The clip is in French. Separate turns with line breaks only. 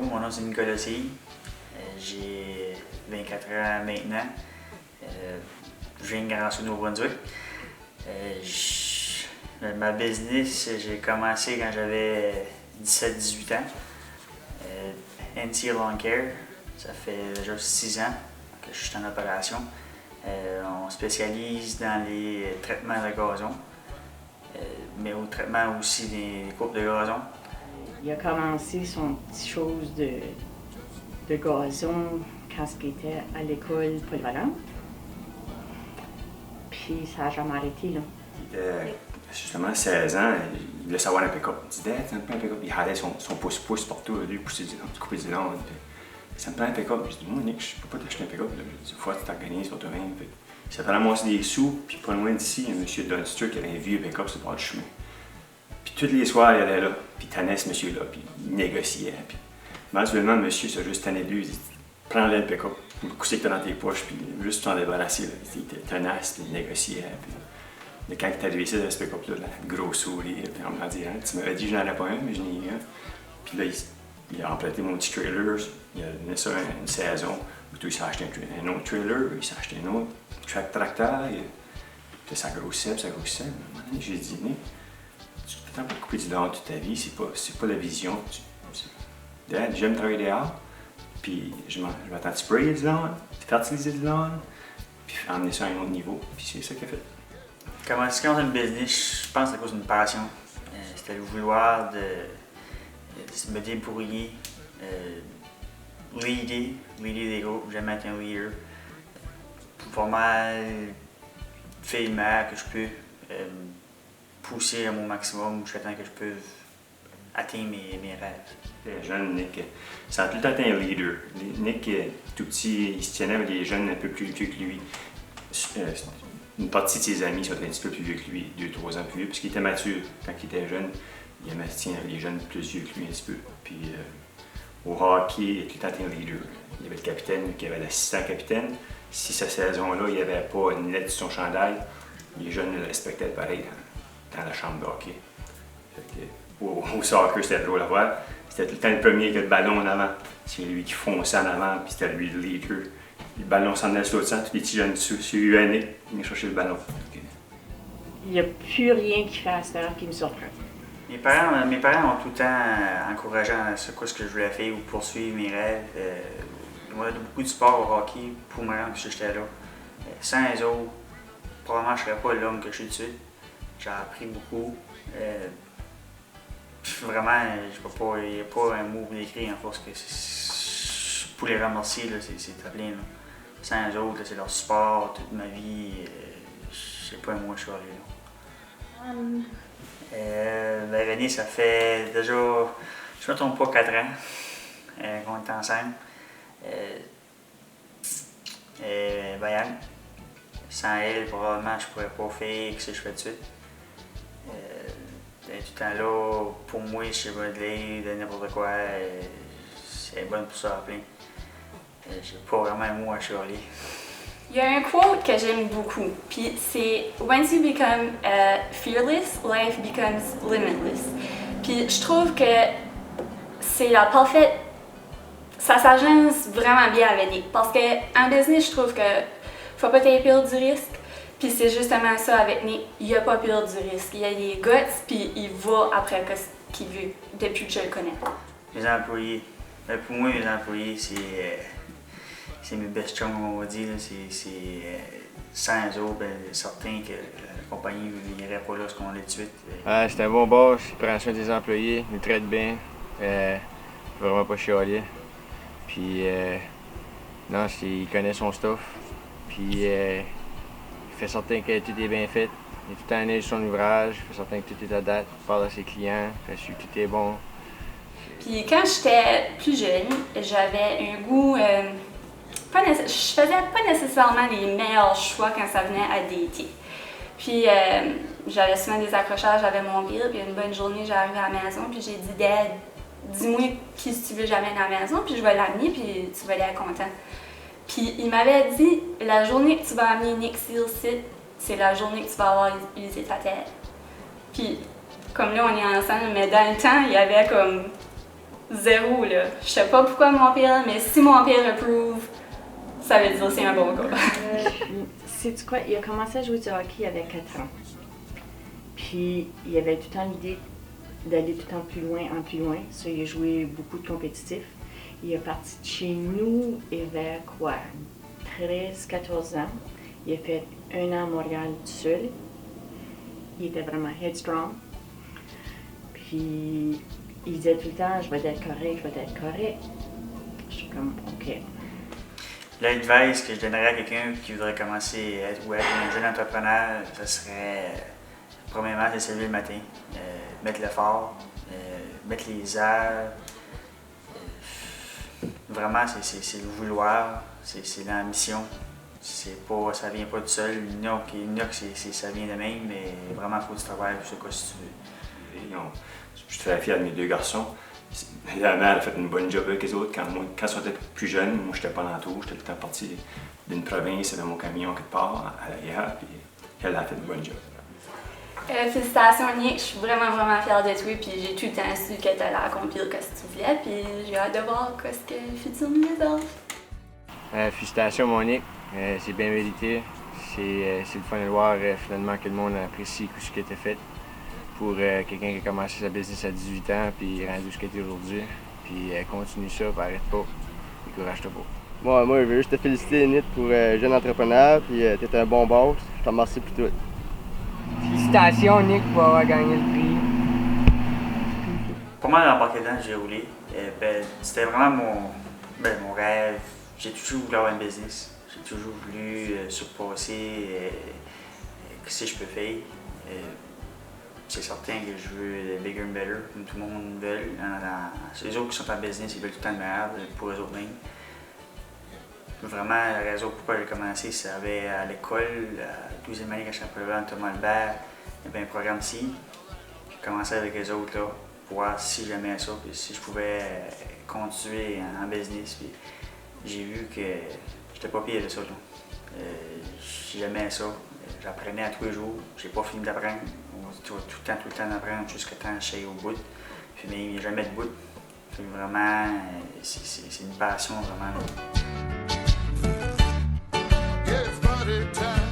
mon nom c'est Nicolas Sille. J'ai 24 ans maintenant. Je viens de Grand-Sault, Nouveau-Brunswick. Ma business, j'ai commencé quand j'avais 17-18 ans. NC Lawn Care, ça fait déjà 6 ans que je suis en opération. On spécialise dans les traitements de gazon, mais au traitement aussi des coupes de gazon.
Il a commencé son petit chose de gazon quand il était à l'école polyvalente. Puis ça n'a jamais arrêté, là.
Justement, 16 ans, il voulait savoir un pick-up. Il disait, ça me prend un pick-up. Il halait son pouce-pouce partout, lui, pousser du couper du long. Ça me prend un pick-up. Je dis, moi, Nick, je peux pas t'acheter un pick-up. Je dis, il faut que tu t'organises pour toi-même. Il s'est fait ramasser des sous, puis pas loin d'ici, il y a un monsieur Dunster qui avait un vieux pick-up sur le bord du chemin. Puis tous les soirs, il allait là, puis il tannait ce monsieur-là, puis il négociait. Puis éventuellement, le monsieur s'est juste tanné de lui. Il dit, prends-le le pick-up, coucher que t'as dans tes poches, puis juste t'en débarrasser. Là. Il était tenace, puis il négociait. Puis quand il est arrivé ici, ce pick-up-là, la grosse souris, puis on m'a dit, hein, tu m'avais dit que je n'en avais pas un, mais je n'ai eu un. Puis là, il a emprunté mon petit trailer, il a donné ça une saison, où il s'est acheté un autre trailer, il s'est acheté un autre tracteur, puis ça grossissait, puis ça grossissait. J'ai dit, Nick, tu t'attends pas de couper du dehors toute ta vie, c'est pas la vision. Dad, j'aime travailler dehors, puis je m'attends à sprayer du lawn, fertiliser du lawn, puis emmener ça à un autre niveau, puis c'est ça qu'il a fait.
Comment est-ce qu'on a une business? Je pense que c'est à cause d'une passion. C'était le vouloir de me débrouiller, leader des groupes. J'aime être un leader. Pour mal faire le meilleur que je peux, pousser à mon maximum jusqu'à temps que je peux atteindre mes rêves.
Jeune Nick, ça a tout le temps été un leader. Nick, tout petit, il se tenait avec des jeunes un peu plus vieux que lui. Une partie de ses amis sont un petit peu plus vieux que lui, 2-3 ans plus vieux, parce qu'il était mature quand il était jeune. Il aimait se tenir avec les jeunes plus vieux que lui un petit peu. Puis au hockey, il a tout le temps été un leader. Il y avait le capitaine, qui avait l'assistant capitaine. Si cette saison-là, il n'y avait pas une lettre sur son chandail, les jeunes le respectaient pareil dans la chambre de hockey. Au soccer, c'était drôle à voir. C'était tout le temps le premier qui a le ballon en avant. C'est lui qui fonçait en avant, puis c'était lui le leader. Le ballon s'en allait sur l'autre sens, tous les petits jeunes dessus, sur UNE, ils venaient chercher le ballon.
Il n'y a plus rien qui fait à cette heure qui me surprend.
Mes parents ont tout le temps encouragé à ce que je voulais faire ou poursuivre mes rêves. Ils m'ont donné beaucoup de sport au hockey pour me rendre que j'étais là. Sans eux autres, probablement je ne serais pas l'homme que je suis tout de suite. J'ai appris beaucoup. Vraiment, il n'y a pas un mot décrit en force que pour les remercier, c'est très bien. Là. Sans eux autres, c'est leur sport, toute ma vie. Je sais pas un mois que je suis allé là. René, ça fait déjà, je me trompe pas, 4 ans qu'on est ensemble. Bayane, sans elle, probablement, je pourrais pas faire ce que je fais tout de suite. Elle est tout le temps là, pour moi, je sais pas de n'importe quoi. C'est bonne pour ça à plein. J'ai pas vraiment un mot à chialer.
Il y a un quote que j'aime beaucoup, puis c'est Once you become fearless, life becomes limitless. Puis je trouve que c'est la parfaite. Ça s'agence vraiment bien avec Nick. Parce qu'en business, je trouve que faut pas avoir peur du risque. Puis c'est justement ça avec Nick. Il a pas peur du risque. Il a des guts, puis il va après ce qu'il veut, depuis que je le connais.
Les employés. Pour moi, les employés, c'est mes best chums, on va dire. Sans eux autres, certain que la compagnie ne viendrait pas là ce qu'on est tout de suite.
C'est un bon boss, il prend soin des employés, il traite bien. Vraiment pas chialer. Puis, non, il connaît son stuff. Puis, il fait certain que tout est bien fait. Il est tout le temps allé sur son ouvrage, il fait certain que tout est à date, il parle à ses clients, il fait sûr que tout est bon.
Puis, quand j'étais plus jeune, j'avais un goût. Je faisais pas nécessairement les meilleurs choix quand ça venait à dater. Puis j'avais souvent des accrochages avec mon bill, puis une bonne journée, j'arrive à la maison, puis j'ai dit Dad, dis-moi qui tu veux jamais à la maison, puis je vais l'amener, puis tu vas aller être content. Puis il m'avait dit la journée que tu vas amener Nick sur le site, c'est la journée que tu vas avoir usé ta tête. Puis comme là on est ensemble, mais dans le temps, il y avait comme Zéro, là. Je sais pas pourquoi mon père, mais si mon père approve, ça veut dire que c'est un bon gars.
Sais-tu quoi? Il a commencé à jouer du hockey il avait 4 ans. Puis il avait tout le temps l'idée d'aller tout le temps plus loin en plus loin. Ça, il a joué beaucoup de compétitifs. Il est parti de chez nous, il avait quoi? 13-14 ans. Il a fait 1 an à Montréal tout seul. Il était vraiment headstrong. Puis il disait tout le temps, je vais être correct, je vais être correct. Je suis comme, OK.
L'advice que je donnerais à quelqu'un qui voudrait commencer à être un jeune entrepreneur, ce serait, premièrement, de se lever le matin, mettre l'effort, mettre les heures. Vraiment, c'est le vouloir, c'est l'ambition. Ça vient pas tout seul. Il y en a que ça vient de même, mais vraiment, il faut du travail pour ce cas si tu veux.
Je suis très fier de mes 2 garçons. La mère a fait une bonne job avec les autres. Quand ils étaient plus jeunes, moi, j'étais pas dans le tour. J'étais tout le temps parti d'une province, dans mon camion quelque part, à la guerre. Puis elle a fait une bonne job.
Félicitations, Nick. Je suis vraiment, vraiment fière de toi. Puis j'ai tout le temps su que tu allais accomplir ce que tu voulais. Puis j'ai hâte de voir ce que le futur nous réserve.
Félicitations, mon Nick. C'est bien mérité. C'est le fun de voir finalement que le monde apprécie ce qui a été fait pour quelqu'un qui a commencé sa business à 18 ans puis rendu ce qu'il est aujourd'hui. Puis continue ça, puis arrête pas. Et courage-toi pas.
Moi, je veux juste te féliciter, Nick, pour jeune entrepreneur. Puis t'es un bon boss. Je te remercie pour tout.
Félicitations, Nick, pour avoir gagné le prix.
Pour moi, embarqué dedans, j'ai roulé. C'était vraiment mon rêve. J'ai toujours voulu avoir un business. J'ai toujours voulu surpasser ce que je peux faire. C'est certain que je veux bigger and better, comme tout le monde veut. Les autres qui sont en business, ils veulent tout le temps le meilleur pour eux autres mêmes. Vraiment, la raison pourquoi j'ai commencé, ça avait à l'école, la 12e année quand j'étais en Thomas Albert, il y avait un programme ici. J'ai commencé avec les autres là, pour voir si j'aimais ça, puis si je pouvais continuer en business. Puis j'ai vu que j'étais pas pire de ça. J'aimais ça. J'apprenais à tous les jours. J'ai pas fini d'apprendre. Tu vas tout le temps d'apprendre jusqu'à temps que je sois au bout. Puis mais il n'y a jamais de bout. Puis vraiment, c'est une passion vraiment.
Yeah, it's party time.